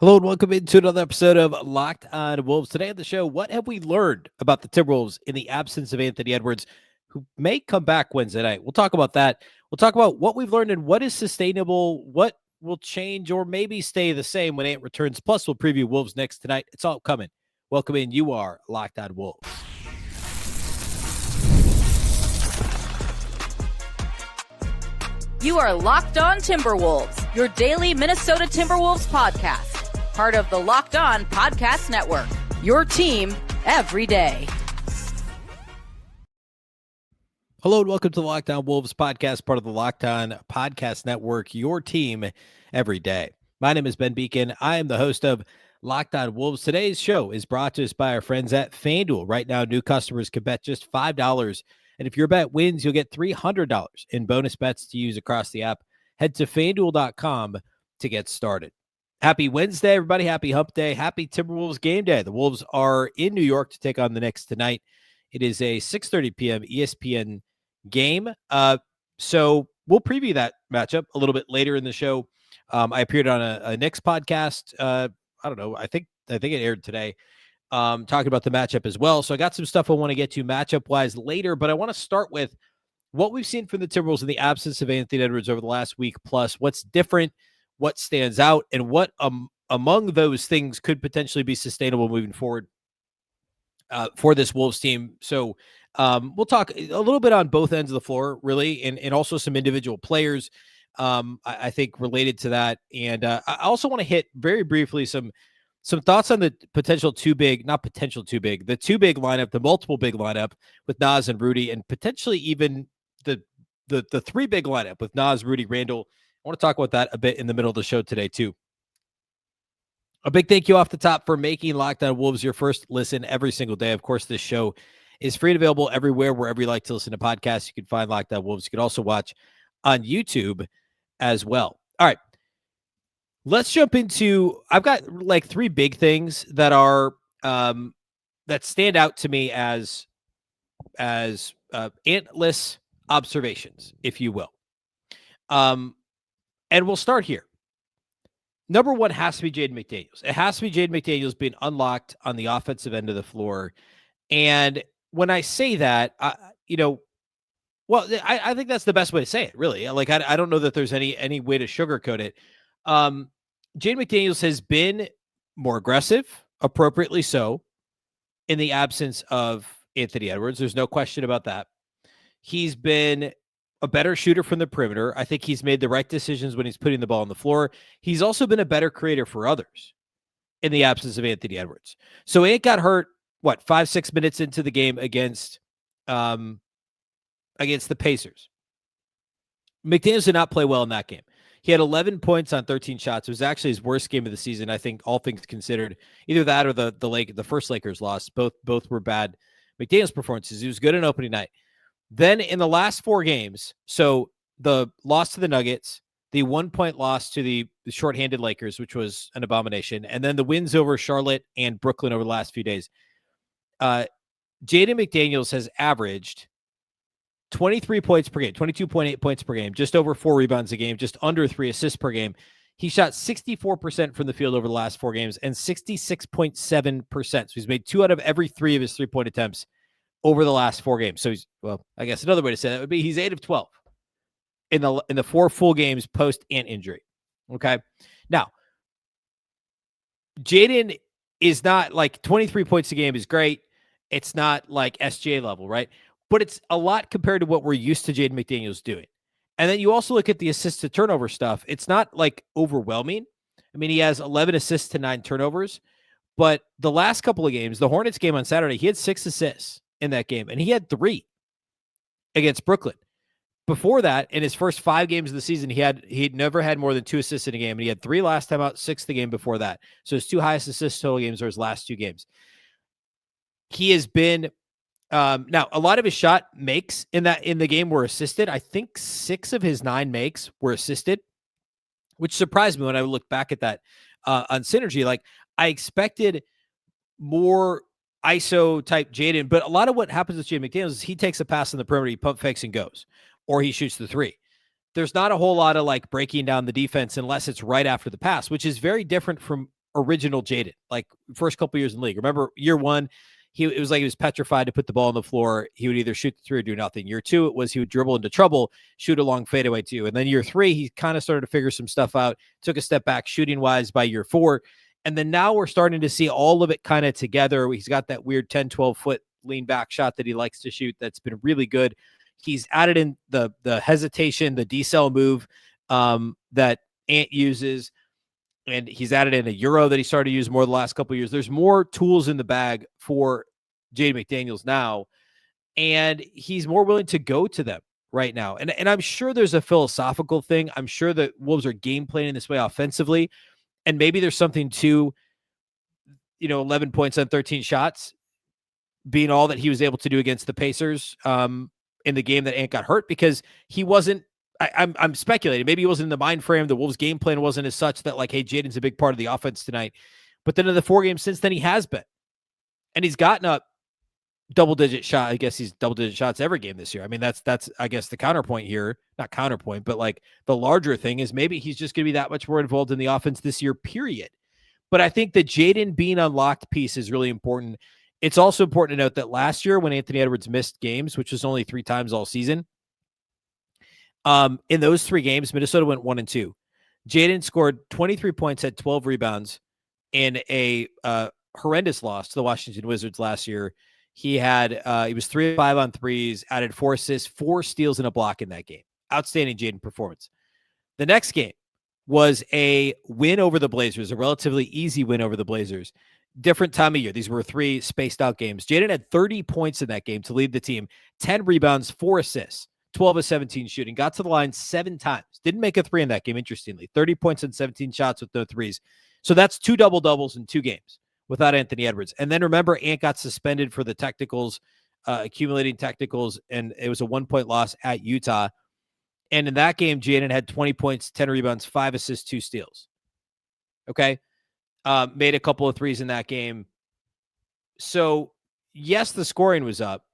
Hello and welcome into another episode of Locked On Wolves. Today on the show, what have we learned about the Timberwolves in the absence of Anthony Edwards, who may come back Wednesday night? We'll talk about that. We'll talk about what we've learned and what is sustainable, what will change or maybe stay the same when Ant returns. Plus, we'll preview Wolves-Knicks tonight. It's all coming. Welcome in. You are Locked On Wolves. You are Locked On Timberwolves, your daily Minnesota Timberwolves podcast. Part of the Locked On Podcast Network, your team every day. Hello and welcome to the Locked On Wolves podcast, part of the Locked On Podcast Network, your team every day. My name is Ben Beecken. I am the host of Locked On Wolves. Today's show is brought to us by our friends at FanDuel. Right now, new customers can bet just $5. And if your bet wins, you'll get $300 in bonus bets to use across the app. Head to FanDuel.com to get started. Happy Wednesday, everybody. Happy Hump Day. Happy Timberwolves game day. The Wolves are in New York to take on the Knicks tonight. It is a 6:30 p.m. ESPN game. So we'll preview that matchup a little bit later in the show. I appeared on a Knicks podcast. I don't know. I think it aired today. Talking about the matchup as well. So I got some stuff I want to get to matchup-wise later, but I want to start with what we've seen from the Timberwolves in the absence of Anthony Edwards over the last week plus. What's different, what stands out, and what among those things could potentially be sustainable moving forward for this Wolves team. So we'll talk a little bit on both ends of the floor, really, and also some individual players, I think, related to that. And I also want to hit very briefly some thoughts on the the two big lineup, the multiple big lineup with Nas and Rudy, and potentially even the three big lineup with Nas, Rudy, Randle. I want to talk about that a bit in the middle of the show today, too. A big thank you off the top for making Locked On Wolves your first listen every single day. Of course, this show is free and available everywhere, wherever you like to listen to podcasts. You can find Locked On Wolves. You can also watch on YouTube as well. All right. Let's jump into, I've got like three big things that are, that stand out to me as antless observations, if you will. And we'll start here. Number one has to be Jaden McDaniels. It has to be Jaden McDaniels being unlocked on the offensive end of the floor. And when I say that, I think that's the best way to say it, really. Like, I don't know that there's any way to sugarcoat it. Jaden McDaniels has been more aggressive, appropriately so, in the absence of Anthony Edwards. There's no question about that. He's been a better shooter from the perimeter. I think he's made the right decisions when he's putting the ball on the floor. He's also been a better creator for others in the absence of Anthony Edwards. So Ant got hurt, 5-6 minutes into the game against the Pacers. McDaniels did not play well in that game. He had 11 points on 13 shots. It was actually his worst game of the season, I think, all things considered. Either that or the first Lakers loss. Both were bad McDaniels performances. He was good on opening night. Then in the last four games, so the loss to the Nuggets, the 1-point loss to the shorthanded Lakers, which was an abomination, and then the wins over Charlotte and Brooklyn over the last few days, Jaden McDaniels has averaged 23 points per game, 22.8 points per game, just over 4 rebounds a game, just under 3 assists per game. He shot 64% from the field over the last 4 games and 66.7%. So he's made 2 out of every 3 of his 3-point attempts over the last 4 games. So I guess another way to say that would be he's 8 of 12 in the 4 full games post Ant injury. Okay. Now, Jaden is not like 23 points a game is great. It's not like SGA level, right? But it's a lot compared to what we're used to Jaden McDaniels doing. And then you also look at the assist to turnover stuff. It's not like overwhelming. I mean, he has 11 assists to 9 turnovers, but the last couple of games, the Hornets game on Saturday, he had 6 assists in that game, and he had 3 against Brooklyn. Before that, in his first 5 games of the season, he'd never had more than 2 assists in a game, and he had 3 last time out, 6 the game before that. So his 2 highest assist total games are his last 2 games. He has been now a lot of his shot makes in the game were assisted. I think 6 of his 9 makes were assisted, which surprised me when I looked back at that on Synergy. Like, I expected more ISO type Jaden, but a lot of what happens with Jaden McDaniels is he takes a pass on the perimeter, he pump fakes and goes, or he shoots the 3. There's not a whole lot of like breaking down the defense unless it's right after the pass, which is very different from original Jaden, like first couple years in the league. Remember year one, it was like he was petrified to put the ball on the floor. He would either shoot the three or do nothing. Year two, it was he would dribble into trouble, shoot a long fadeaway too. And then year three, he kind of started to figure some stuff out, took a step back shooting wise by year four. And then now we're starting to see all of it kind of together. He's got that weird 10, 12-foot lean back shot that he likes to shoot. That's been really good. He's added in the hesitation, the decel move that Ant uses. And he's added in a Euro that he started to use more the last couple of years. There's more tools in the bag for Jaden McDaniels now, and he's more willing to go to them right now. And I'm sure there's a philosophical thing. I'm sure that Wolves are game planning this way offensively, and maybe there's something to, 11 points on 13 shots being all that he was able to do against the Pacers in the game that Ant got hurt, because he wasn't. I'm speculating. Maybe he wasn't in the mind frame. The Wolves game plan wasn't as such that like, hey, Jaden's a big part of the offense tonight. But then in the 4 games since then, he has been. And he's gotten up double-digit shot. I guess he's double-digit shots every game this year. I mean, that's I guess the counterpoint here. Not counterpoint, but like the larger thing is maybe he's just going to be that much more involved in the offense this year, period. But I think the Jaden being unlocked piece is really important. It's also important to note that last year when Anthony Edwards missed games, which was only 3 times all season, in those 3 games, Minnesota went 1-2. Jaden scored 23 points, had 12 rebounds in a horrendous loss to the Washington Wizards last year. He was 3 of 5 on threes, added 4 assists, 4 steals, and a block in that game. Outstanding Jaden performance. The next game was a win over the Blazers, a relatively easy win over the Blazers. Different time of year. These were 3 spaced out games. Jaden had 30 points in that game to lead the team, 10 rebounds, 4 assists. 12 of 17 shooting, got to the line 7 times. Didn't make a 3 in that game, interestingly. 30 points and 17 shots with no threes. So that's 2 double-doubles in 2 games without Anthony Edwards. And then remember, Ant got suspended for the technicals, accumulating technicals, and it was a 1-point loss at Utah. And in that game, Jaden had 20 points, 10 rebounds, 5 assists, 2 steals. Okay? Made a couple of threes in that game. So, yes, the scoring was up.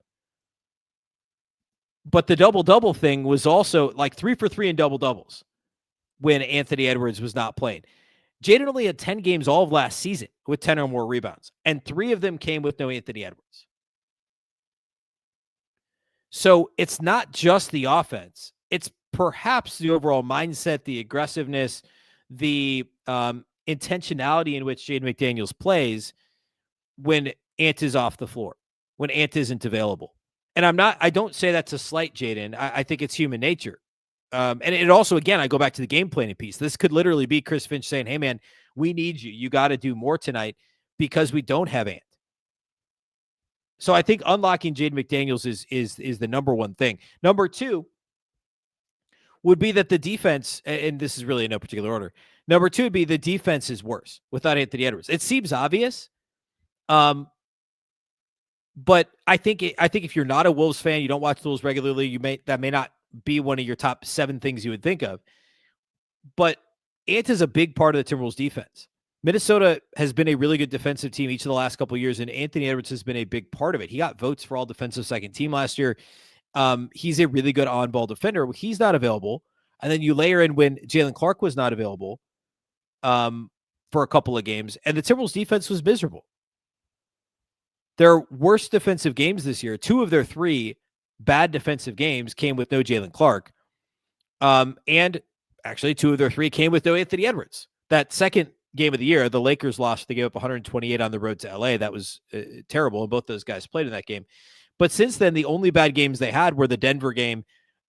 But the double-double thing was also like 3 for 3 in double-doubles when Anthony Edwards was not playing. Jaden only had 10 games all of last season with 10 or more rebounds, and 3 of them came with no Anthony Edwards. So it's not just the offense. It's perhaps the overall mindset, the aggressiveness, the intentionality in which Jaden McDaniels plays when Ant is off the floor, when Ant isn't available. And I don't say that to slight Jaden. I think it's human nature. And it also, again, I go back to the game planning piece. This could literally be Chris Finch saying, hey, man, we need you. You got to do more tonight because we don't have Ant. So I think unlocking Jaden McDaniels is the number one thing. Number 2 would be that the defense, and this is really in no particular order. Number 2 would be the defense is worse without Anthony Edwards. It seems obvious. But I think if you're not a Wolves fan, you don't watch the Wolves regularly, that may not be one of your top 7 things you would think of. But Ant is a big part of the Timberwolves defense. Minnesota has been a really good defensive team each of the last couple of years, and Anthony Edwards has been a big part of it. He got votes for all defensive second team last year. He's a really good on-ball defender. He's not available. And then you layer in when Jalen Clark was not available for a couple of games, and the Timberwolves defense was miserable. Their worst defensive games this year, 2 of their 3 bad defensive games came with no Jalen Clark. And actually 2 of their 3 came with no Anthony Edwards. That second game of the year, the Lakers lost. They gave up 128 on the road to LA. That was terrible. And both those guys played in that game. But since then, the only bad games they had were the Denver game.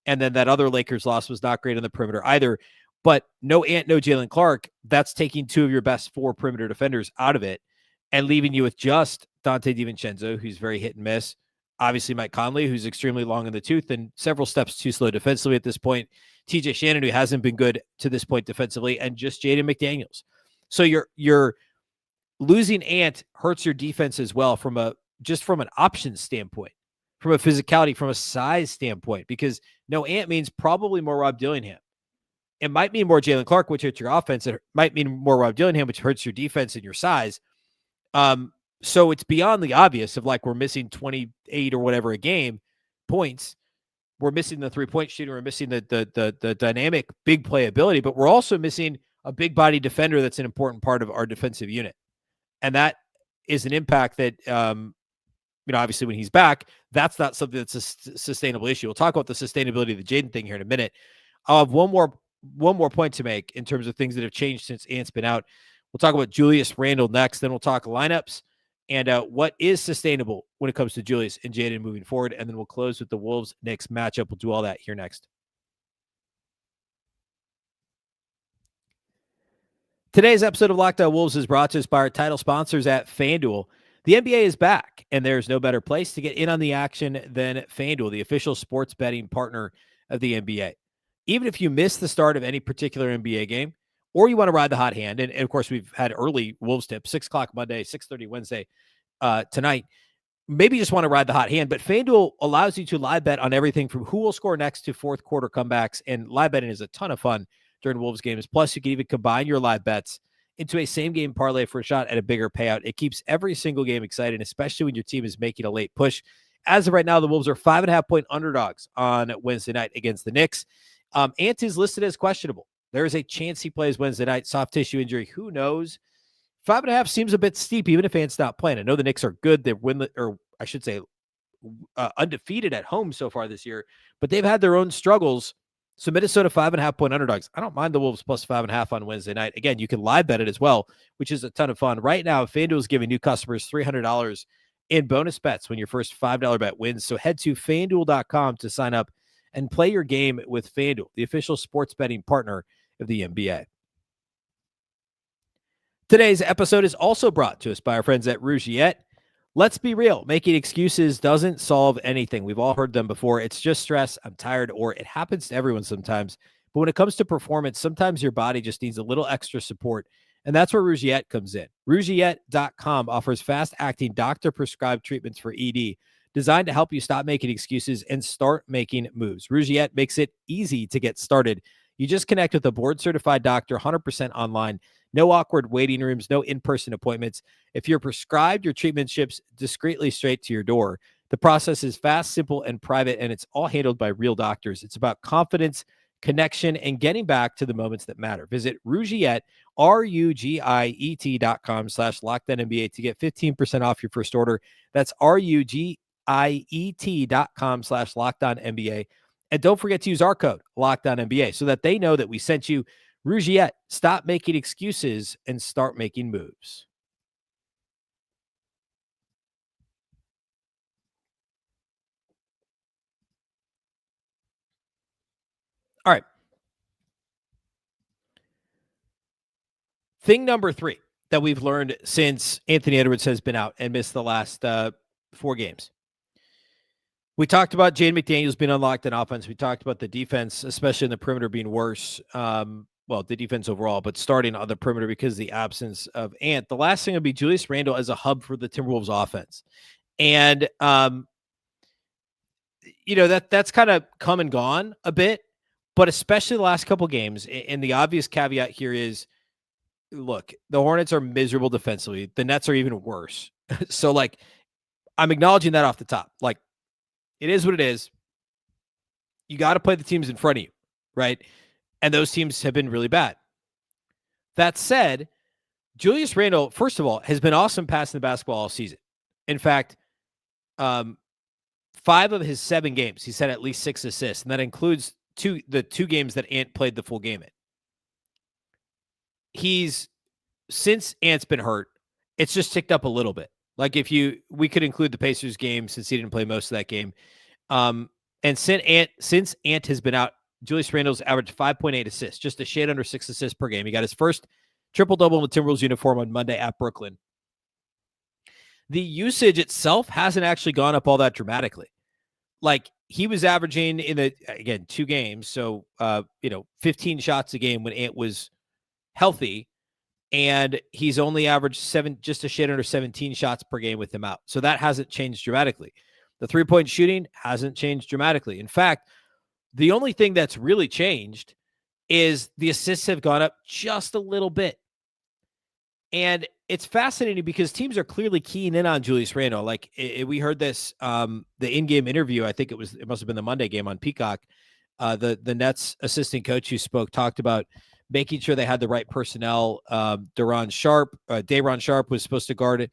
And then that other Lakers loss was not great on the perimeter either. But no Ant, no Jalen Clark. That's taking 2 of your best 4 perimeter defenders out of it and leaving you with just Dante DiVincenzo, who's very hit and miss. Obviously, Mike Conley, who's extremely long in the tooth and several steps too slow defensively at this point. TJ Shannon, who hasn't been good to this point defensively, and just Jaden McDaniels. So you're losing Ant hurts your defense as well from an options standpoint, from a physicality, from a size standpoint, because no Ant means probably more Rob Dillingham. It might mean more Jalen Clark, which hurts your offense. It might mean more Rob Dillingham, which hurts your defense and your size. So it's beyond the obvious of like, we're missing 28 or whatever a game points. We're missing the 3-point shooter. We're missing the dynamic big play ability, but we're also missing a big body defender that's an important part of our defensive unit. And that is an impact that, obviously when he's back, that's not something that's a sustainable issue. We'll talk about the sustainability of the Jaden thing here in a minute. I'll have one more point to make in terms of things that have changed since Ant's been out. We'll talk about Julius Randle next. Then we'll talk lineups and what is sustainable when it comes to Julius and Jaden moving forward. And then we'll close with the Wolves-Knicks matchup. We'll do all that here next. Today's episode of Locked On Wolves is brought to us by our title sponsors at FanDuel. The NBA is back, and there's no better place to get in on the action than FanDuel, the official sports betting partner of the NBA. Even if you miss the start of any particular NBA game, or you want to ride the hot hand, and of course, we've had early Wolves tips, 6 o'clock Monday, 6:30 Wednesday tonight. Maybe you just want to ride the hot hand, but FanDuel allows you to live bet on everything from who will score next to fourth quarter comebacks, and live betting is a ton of fun during Wolves games. Plus, you can even combine your live bets into a same-game parlay for a shot at a bigger payout. It keeps every single game exciting, especially when your team is making a late push. As of right now, the Wolves are 5.5-point underdogs on Wednesday night against the Knicks. Ant is listed as questionable. There is a chance he plays Wednesday night. Soft tissue injury. Who knows? 5.5 seems a bit steep, even if Ant's not playing. I know the Knicks are good. They're undefeated at home so far this year, but they've had their own struggles. So Minnesota 5.5-point underdogs. I don't mind the Wolves plus 5.5 on Wednesday night. Again, you can live bet it as well, which is a ton of fun. Right now, FanDuel is giving new customers $300 in bonus bets when your first $5 bet wins. So head to FanDuel.com to sign up and play your game with FanDuel, the official sports betting partner of the NBA. Today's episode is also brought to us by our friends at Rougiette. Let's be real. Making excuses doesn't solve anything. We've all heard them before. It's just stress. I'm tired, or it happens to everyone sometimes. But when it comes to performance, sometimes your body just needs a little extra support. And that's where Rougiette comes in. Rougiette.com offers fast-acting doctor-prescribed treatments for ED designed to help you stop making excuses and start making moves. Rougiette makes it easy to get started. You just connect with a board-certified doctor 100% online. No awkward waiting rooms, no in-person appointments. If you're prescribed, your treatment ships discreetly straight to your door. The process is fast, simple, and private, and it's all handled by real doctors. It's about confidence, connection, and getting back to the moments that matter. Visit Rougiette, RUGIET.com/LockedOnNBA to get 15% off your first order. That's RUGIET.com/LockedOnNBA. And don't forget to use our code, LockedOnNBA, so that they know that we sent you. Rougiette, stop making excuses and start making moves. All right. Thing number 3 that we've learned since Anthony Edwards has been out and missed the last 4 games. We talked about Jaden McDaniels being unlocked in offense. We talked about the defense, especially in the perimeter, being worse. The defense overall, but starting on the perimeter because of the absence of Ant. The last thing would be Julius Randle as a hub for the Timberwolves offense. And, that's kind of come and gone a bit, but especially the last couple games. And the obvious caveat here is, look, the Hornets are miserable defensively. The Nets are even worse. So, I'm acknowledging that off the top. It is what it is. You got to play the teams in front of you, right? And those teams have been really bad. That said, Julius Randle, first of all, has been awesome passing the basketball all season. In fact, 5 of his 7 games, he's had at least 6 assists, and that includes the 2 games that Ant played the full game in. Since Ant's been hurt, it's just ticked up a little bit. We could include the Pacers game since he didn't play most of that game. And since Ant has been out, Julius Randle's averaged 5.8 assists, just a shade under 6 assists per game. He got his first triple-double in the Timberwolves uniform on Monday at Brooklyn. The usage itself hasn't actually gone up all that dramatically. He was averaging in 2 games, so 15 shots a game when Ant was healthy, and he's only averaged just a shade under 17 shots per game with him out. So that hasn't changed dramatically. The 3-point shooting hasn't changed dramatically. In fact, the only thing that's really changed is the assists have gone up just a little bit. And it's fascinating because teams are clearly keying in on Julius Randle. We heard this, the in-game interview, I think it must have been the Monday game on Peacock. The Nets assistant coach who spoke talked about making sure they had the right personnel. Day'Ron Sharp was supposed to guard it.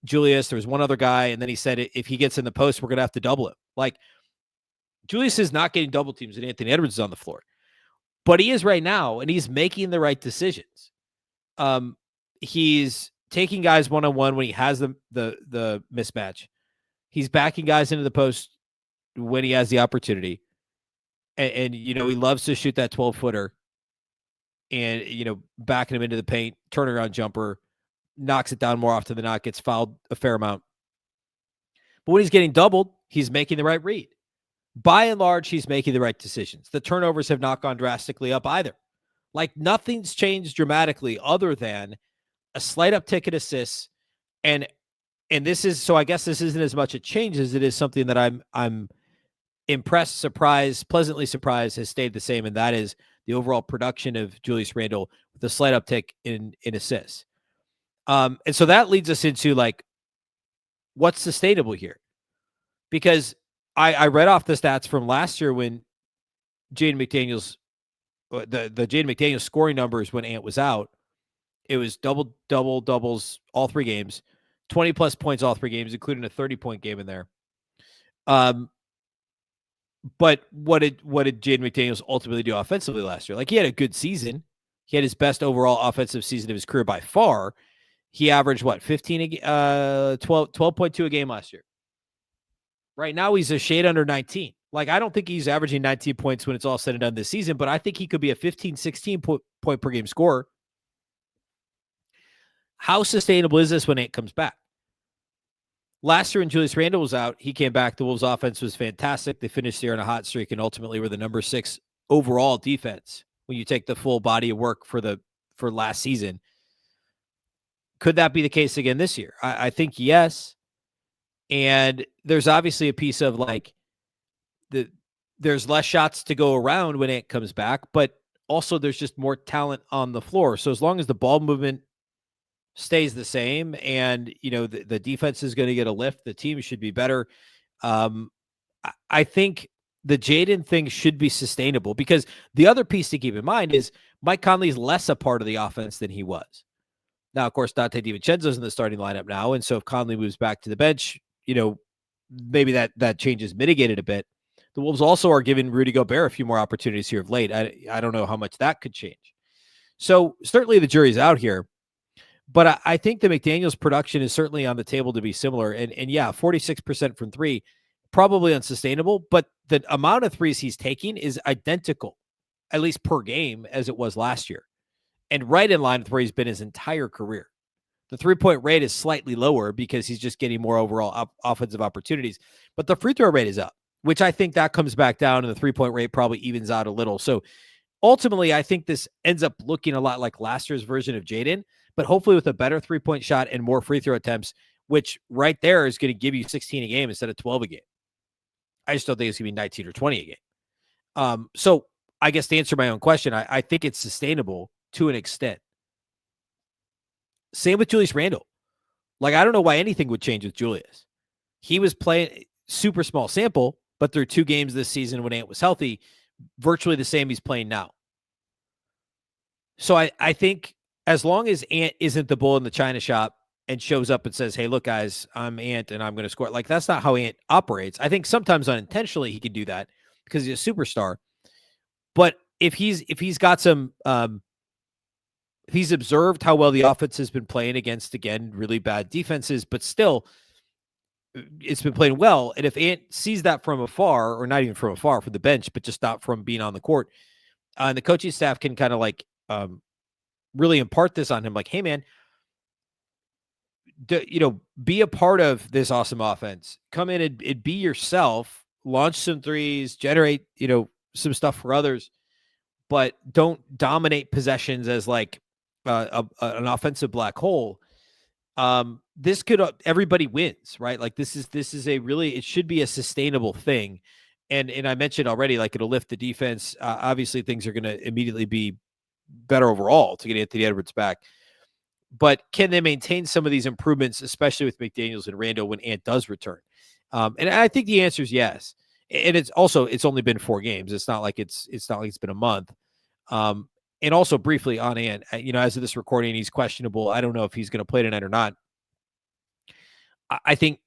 Julius, there was one other guy, and then he said if he gets in the post, we're going to have to double him. Like, Julius is not getting double teams, and Anthony Edwards is on the floor. But he is right now, and he's making the right decisions. He's taking guys one-on-one when he has the mismatch. He's backing guys into the post when he has the opportunity. And he loves to shoot that 12-footer and, backing him into the paint, turnaround jumper, knocks it down more often than not, gets fouled a fair amount. But when he's getting doubled, he's making the right read. By and large, he's making the right decisions. The turnovers have not gone drastically up either. Like, nothing's changed dramatically other than a slight uptick in assists. And this is, so I guess this isn't as much a change as it is something that I'm impressed, surprised, pleasantly surprised has stayed the same. And that is the overall production of Julius Randle with a slight uptick in assists. And so that leads us into, like, what's sustainable here? Because I read off the stats from last year when Jaden McDaniels, the Jaden McDaniels scoring numbers when Ant was out. It was doubles all 3 games, 20-plus points all 3 games, including a 30-point game in there. But what did Jaden McDaniels ultimately do offensively last year? Like, he had a good season. He had his best overall offensive season of his career by far. He averaged 12.2 a game last year. Right now, he's a shade under 19. Like, I don't think he's averaging 19 points when it's all said and done this season, but I think he could be a 15, 16 point per game scorer. How sustainable is this when it comes back? Last year when Julius Randle was out, he came back. The Wolves offense was fantastic. They finished the year on a hot streak and ultimately were the number 6 overall defense when you take the full body of work for last season. Could that be the case again this year? I think yes. And there's obviously a piece of, like, there's less shots to go around when it comes back, but also there's just more talent on the floor. So as long as the ball movement stays the same and, the defense is going to get a lift, the team should be better. I think the Jaden thing should be sustainable, because the other piece to keep in mind is Mike Conley's less a part of the offense than he was. Now, of course, Dante DiVincenzo's in the starting lineup now, and so if Conley moves back to the bench, maybe that change is mitigated a bit. The Wolves also are giving Rudy Gobert a few more opportunities here of late. I don't know how much that could change. So certainly the jury's out here, but I think the McDaniels production is certainly on the table to be similar. And yeah, 46% from 3, probably unsustainable, but the amount of threes he's taking is identical, at least per game, as it was last year, and right in line with where he's been his entire career. The 3-point rate is slightly lower because he's just getting more overall offensive opportunities, but the free throw rate is up, which I think that comes back down, and the 3-point rate probably evens out a little. So ultimately, I think this ends up looking a lot like last year's version of Jaden, but hopefully with a better 3-point shot and more free throw attempts, which right there is going to give you 16 a game instead of 12 a game. I just don't think it's going to be 19 or 20 a game. So I guess to answer my own question, I think it's sustainable to an extent. Same with Julius Randle. Like, I don't know why anything would change with Julius. He was playing super small sample, but through 2 games this season when Ant was healthy, virtually the same he's playing now. So I think as long as Ant isn't the bull in the china shop and shows up and says, hey, look, guys, I'm Ant and I'm going to score. Like, that's not how Ant operates. I think sometimes unintentionally he can do that because he's a superstar. But if he's got some, if he's observed how well the offense has been playing against, again, really bad defenses, but still it's been playing well. And if Ant sees that from afar, or not even from afar, from the bench, but just not from being on the court, and the coaching staff can kind of like really impart this on him, like, hey, man, be a part of this awesome offense. Come in and be yourself, launch some threes, generate, some stuff for others, but don't dominate possessions as like an offensive black hole. This could, everybody wins, right? Like, this is a really, it should be a sustainable thing. And I mentioned already, like, it'll lift the defense. Obviously things are going to immediately be better overall to get Anthony Edwards back, but can they maintain some of these improvements, especially with McDaniels and Randle when Ant does return? And I think the answer is yes. And it's only been 4 games. It's not like it's been a month. And also briefly on Ant, as of this recording, he's questionable. I don't know if he's going to play tonight or not. I think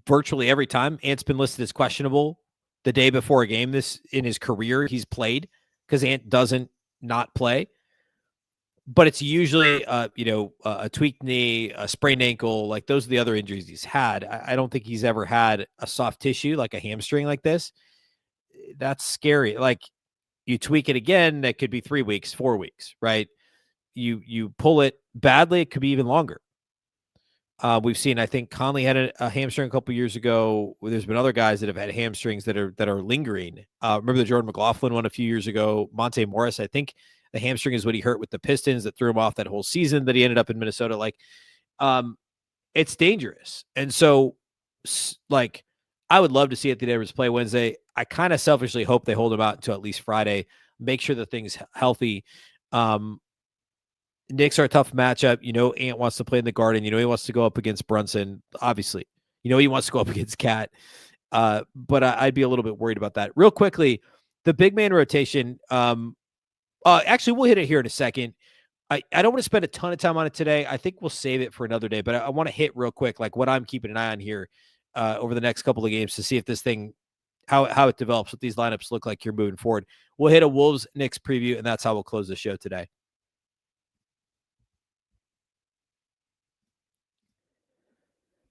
virtually every time Ant's been listed as questionable the day before a game this in his career he's played, because Ant doesn't not play. But it's usually, a tweaked knee, a sprained ankle. Like, those are the other injuries he's had. I don't think he's ever had a soft tissue, like a hamstring like this. That's scary. Like, you tweak it again, that could be 3 weeks, 4 weeks, right? You pull it badly, it could be even longer. We've seen, I think Conley had a hamstring a couple years ago. There's been other guys that have had hamstrings that are lingering. Remember the Jordan McLaughlin one a few years ago? Monte Morris, I think the hamstring is what he hurt with the Pistons that threw him off that whole season that he ended up in Minnesota. Like, it's dangerous. And so, like, I would love to see it the Devils play Wednesday. I kind of selfishly hope they hold him out until at least Friday, make sure the thing's healthy. Knicks are a tough matchup. Ant wants to play in the Garden. He wants to go up against Brunson, obviously. He wants to go up against Cat. But I'd be a little bit worried about that. Real quickly, the big man rotation. Actually, we'll hit it here in a second. I don't want to spend a ton of time on it today. I think we'll save it for another day. But I want to hit real quick, like, what I'm keeping an eye on here over the next couple of games to see if this thing, how it develops, what these lineups look like here moving forward. We'll hit a Wolves-Knicks preview, and that's how we'll close the show today.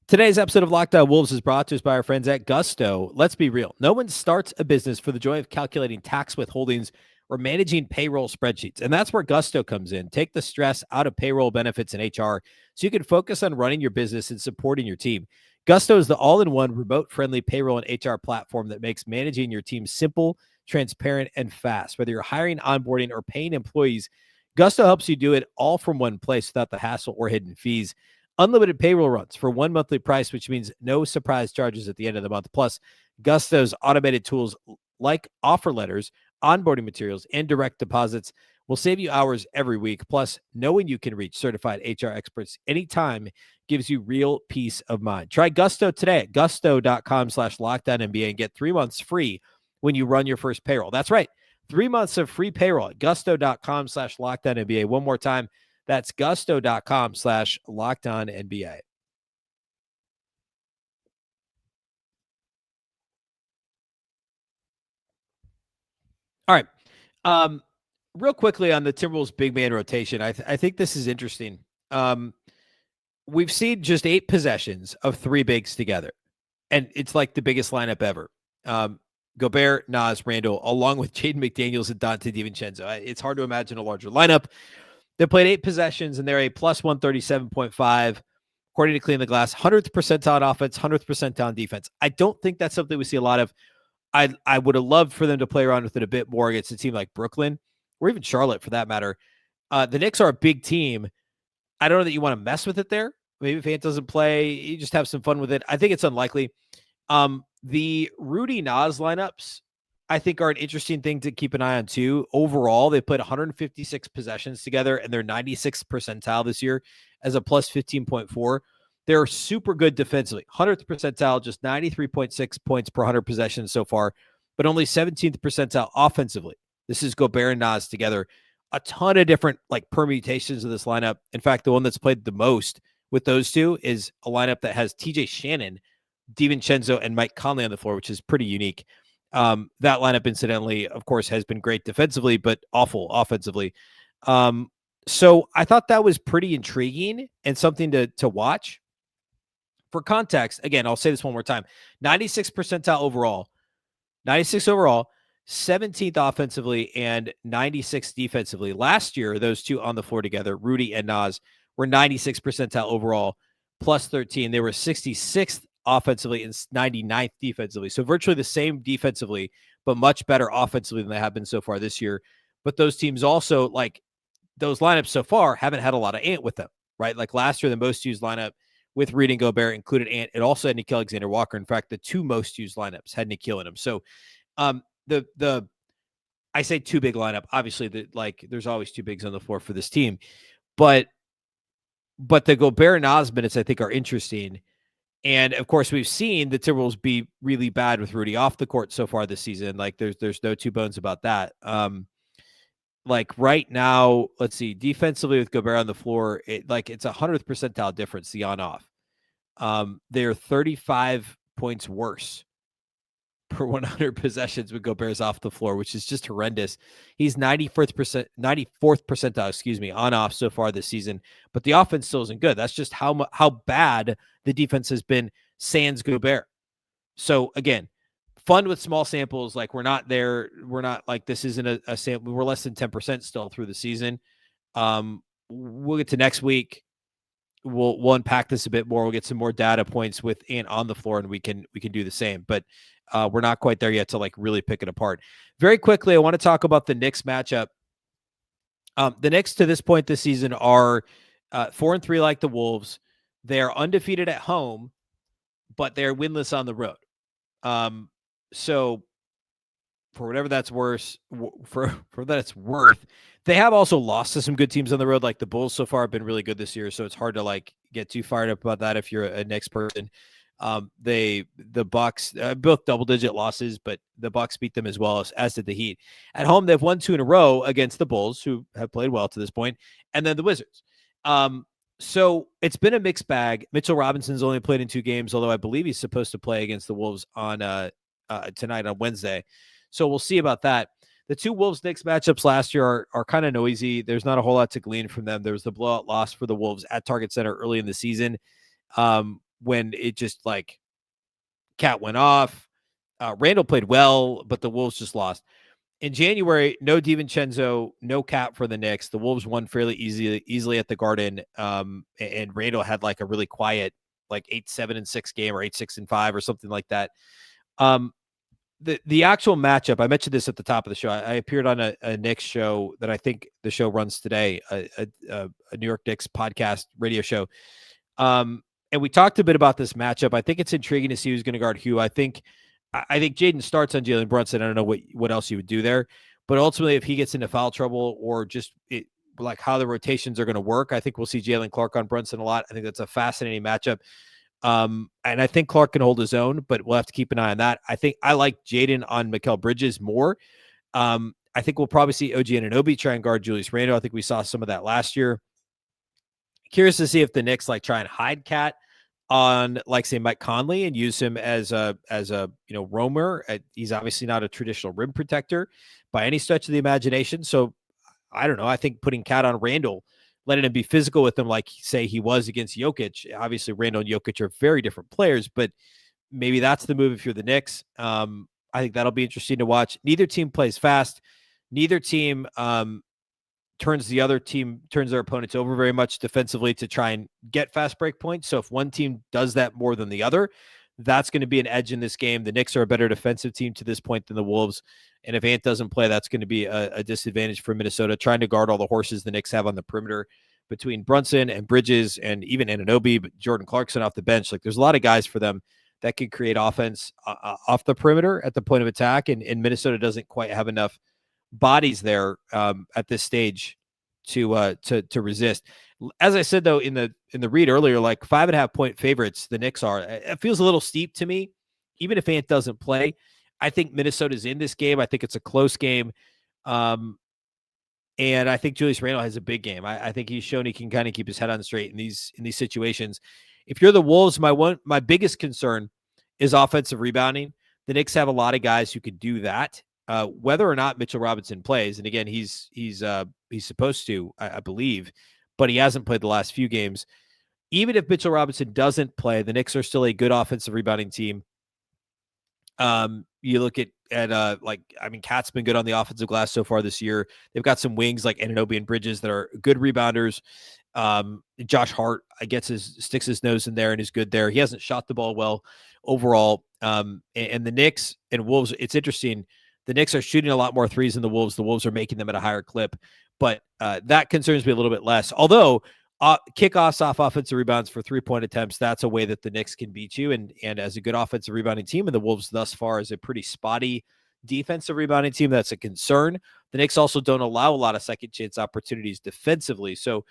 Today's episode of Locked On Wolves is brought to us by our friends at Gusto. Let's be real. No one starts a business for the joy of calculating tax withholdings or managing payroll spreadsheets. And that's where Gusto comes in. Take the stress out of payroll, benefits, and HR so you can focus on running your business and supporting your team. Gusto is the all-in-one remote-friendly payroll and HR platform that makes managing your team simple, transparent, and fast. Whether you're hiring, onboarding, or paying employees, Gusto helps you do it all from one place without the hassle or hidden fees. Unlimited payroll runs for one monthly price, which means no surprise charges at the end of the month. Plus, Gusto's automated tools like offer letters, onboarding materials, and direct deposits will save you hours every week. Plus, knowing you can reach certified HR experts anytime gives you real peace of mind. Try Gusto today at gusto.com/lockdownnba and get 3 months free when you run your first payroll. That's right. 3 months of free payroll at gusto.com/lockdownnba. One more time. That's gusto.com/lockdownnba. All right. Real quickly on the Timberwolves big man rotation, I think this is interesting. We've seen just 8 possessions of 3 bigs together, and it's like the biggest lineup ever. Gobert, Nas, Randle, along with Jaden McDaniels and Dante DiVincenzo. It's hard to imagine a larger lineup. They played 8 possessions, and they're a plus 137.5, according to Clean the Glass, 100th percentile on offense, 100th percentile on defense. I don't think that's something we see a lot of. I would have loved for them to play around with it a bit more against a team like Brooklyn, or even Charlotte for that matter. The Knicks are a big team. I don't know that you want to mess with it there. Maybe if Ant doesn't play, you just have some fun with it. I think it's unlikely. The Rudy Nas lineups, I think, are an interesting thing to keep an eye on too. Overall, they put 156 possessions together, and they're 96th percentile this year as a plus 15.4. They're super good defensively. 100th percentile, just 93.6 points per 100 possessions so far, but only 17th percentile offensively. This is Gobert and Nas together. A ton of different permutations of this lineup. In fact, the one that's played the most with those two is a lineup that has TJ Shannon, DiVincenzo, and Mike Conley on the floor, which is pretty unique. That lineup, incidentally, of course, has been great defensively, but awful offensively. So I thought that was pretty intriguing and something to watch. For context, again, I'll say this one more time. 96th percentile overall, 96 overall, 17th offensively, and 96th defensively. Last year, those two on the floor together, Rudy and Nas, were 96th percentile overall, plus 13. They were 66th offensively and 99th defensively. So virtually the same defensively, but much better offensively than they have been so far this year. But those teams also, those lineups so far, haven't had a lot of Ant with them, right? Like last year, the most used lineup with Reid and Gobert included Ant. It also had Nickeil Alexander-Walker. In fact, the 2 most used lineups had Nickeil in them. So I say 2 big lineup. Obviously, there's always 2 bigs on the floor for this team. But the Gobert and Nas minutes, I think, are interesting. And of course, we've seen the Timberwolves be really bad with Rudy off the court so far this season. There's no 2 bones about that. like right now, let's see, defensively with Gobert on the floor, it's a 100th percentile difference, the on-off. They're 35 points worse per 100 possessions when Gobert's off the floor, which is just horrendous. He's 94th percentile, on off so far this season, but the offense still isn't good. That's just how bad the defense has been sans Gobert. So again, fun with small samples. Like we're not there. We're not like this isn't a sample. We're less than 10% still through the season. We'll get to next week. We'll unpack this a bit more. We'll get some more data points with Ant on the floor, and we can do the same. But we're not quite there yet to like really pick it apart. Very quickly, I want to talk about the Knicks matchup. The Knicks to this point this season are 4-3 like the Wolves. They are undefeated at home, but they're winless on the road. So for whatever that's worth, they have also lost to some good teams on the road. Like the Bulls so far have been really good this year, so it's hard to like get too fired up about that if you're a Knicks person. The Bucks both double-digit losses, but the Bucks beat them as well as did the Heat. At home, they've won 2 in a row against the Bulls, who have played well to this point, and then the Wizards. So it's been a mixed bag. Mitchell Robinson's only played in 2 games, although I believe he's supposed to play against the Wolves on tonight on Wednesday. So we'll see about that. The 2 Wolves-Knicks matchups last year are kind of noisy. There's not a whole lot to glean from them. There was the blowout loss for the Wolves at Target Center early in the season when it just like Cat went off. Randle played well, but the Wolves just lost. In January, no DiVincenzo, no Cat for the Knicks. The Wolves won fairly easily at the Garden, and Randle had like a really quiet like 8-7-6 game or 8-6-5 or something like that. The actual matchup, I mentioned this at the top of the show. I appeared on a Knicks show that I think the show runs today, a New York Knicks podcast radio show. And we talked a bit about this matchup. I think it's intriguing to see who's going to guard who. I think Jaden starts on Jalen Brunson. I don't know what else you would do there, but ultimately, if he gets into foul trouble or just like how the rotations are going to work, I think we'll see Jalen Clark on Brunson a lot. I think that's a fascinating matchup. And I think Clark can hold his own, but we'll have to keep an eye on that. I think I like Jaden on Mikal Bridges more. I think we'll probably see OG Anunoby try and guard Julius Randle. I think we saw some of that last year. Curious to see if the Knicks like try and hide Cat on like say Mike Conley and use him as a roamer. He's obviously not a traditional rim protector by any stretch of the imagination. So I don't know. I think putting Cat on Randle, letting him be physical with him like say he was against Jokic. Obviously Randle and Jokic are very different players, but maybe that's the move if you're the Knicks. I think that'll be interesting to watch. Neither team plays fast. Neither team turns their opponents over very much defensively to try and get fast break points. So if one team does that more than the other, that's going to be an edge in this game. The Knicks are a better defensive team to this point than the Wolves. And if Ant doesn't play, that's going to be a disadvantage for Minnesota, trying to guard all the horses the Knicks have on the perimeter between Brunson and Bridges and even Anunoby, but Jordan Clarkson off the bench. Like there's a lot of guys for them that could create offense off the perimeter at the point of attack. And Minnesota doesn't quite have enough bodies there at this stage to resist. As I said though in the read earlier, like 5.5 point favorites the Knicks are. It feels a little steep to me, even if Ant doesn't play. I think Minnesota's in this game. I think it's a close game, and I think Julius Randle has a big game. I think he's shown he can kind of keep his head on straight in these situations. If you're the Wolves, my biggest concern is offensive rebounding. The Knicks have a lot of guys who could do that. Whether or not Mitchell Robinson plays, and again, he's supposed to, I believe, but he hasn't played the last few games. Even if Mitchell Robinson doesn't play, the Knicks are still a good offensive rebounding team. You look at Cat's been good on the offensive glass so far this year. They've got some wings like Anunoby and Bridges that are good rebounders. Josh Hart, sticks his nose in there and is good there. He hasn't shot the ball well overall. And the Knicks and Wolves, it's interesting. The Knicks are shooting a lot more threes than the Wolves. The Wolves are making them at a higher clip, but that concerns me a little bit less. Although kickoffs off offensive rebounds for 3-point attempts, that's a way that the Knicks can beat you. And as a good offensive rebounding team, and the Wolves thus far is a pretty spotty defensive rebounding team, that's a concern. The Knicks also don't allow a lot of second chance opportunities defensively. So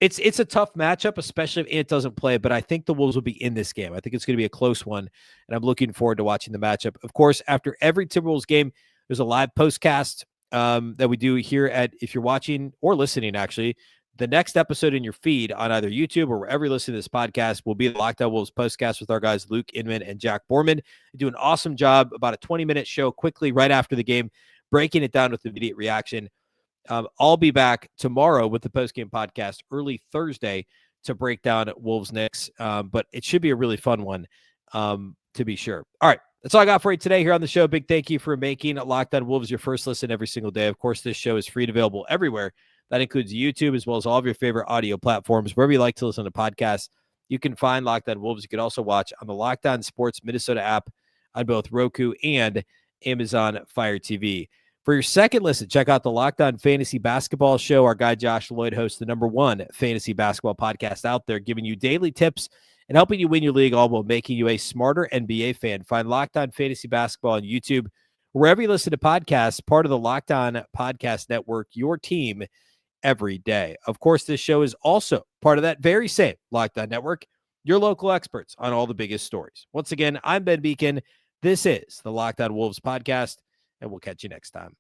it's a tough matchup, especially if Ant doesn't play, but I think the Wolves will be in this game. I think it's going to be a close one, and I'm looking forward to watching the matchup. Of course, after every Timberwolves game, there's a live postcast that we do here if you're watching or listening, actually, the next episode in your feed on either YouTube or wherever you listen to this podcast will be the Locked On Wolves postcast with our guys Luke Inman and Jack Borman. They do an awesome job, about a 20-minute show quickly right after the game, breaking it down with immediate reaction. I'll be back tomorrow with the postgame podcast early Thursday to break down Wolves-Knicks, but it should be a really fun one, to be sure. All right, that's all I got for you today here on the show. Big thank you for making Locked On Wolves your first listen every single day. Of course, this show is free and available everywhere. That includes YouTube as well as all of your favorite audio platforms. Wherever you like to listen to podcasts, you can find Locked On Wolves. You can also watch on the Locked On Sports Minnesota app on both Roku and Amazon Fire TV. For your second listen, check out the Locked On Fantasy Basketball Show. Our guy Josh Lloyd hosts the #1 fantasy basketball podcast out there, giving you daily tips and helping you win your league, all while making you a smarter NBA fan. Find Locked On Fantasy Basketball on YouTube, wherever you listen to podcasts, part of the Locked On Podcast Network, your team every day. Of course, this show is also part of that very same Locked On Network, your local experts on all the biggest stories. Once again, I'm Ben Beecken. This is the Locked On Wolves podcast, and we'll catch you next time.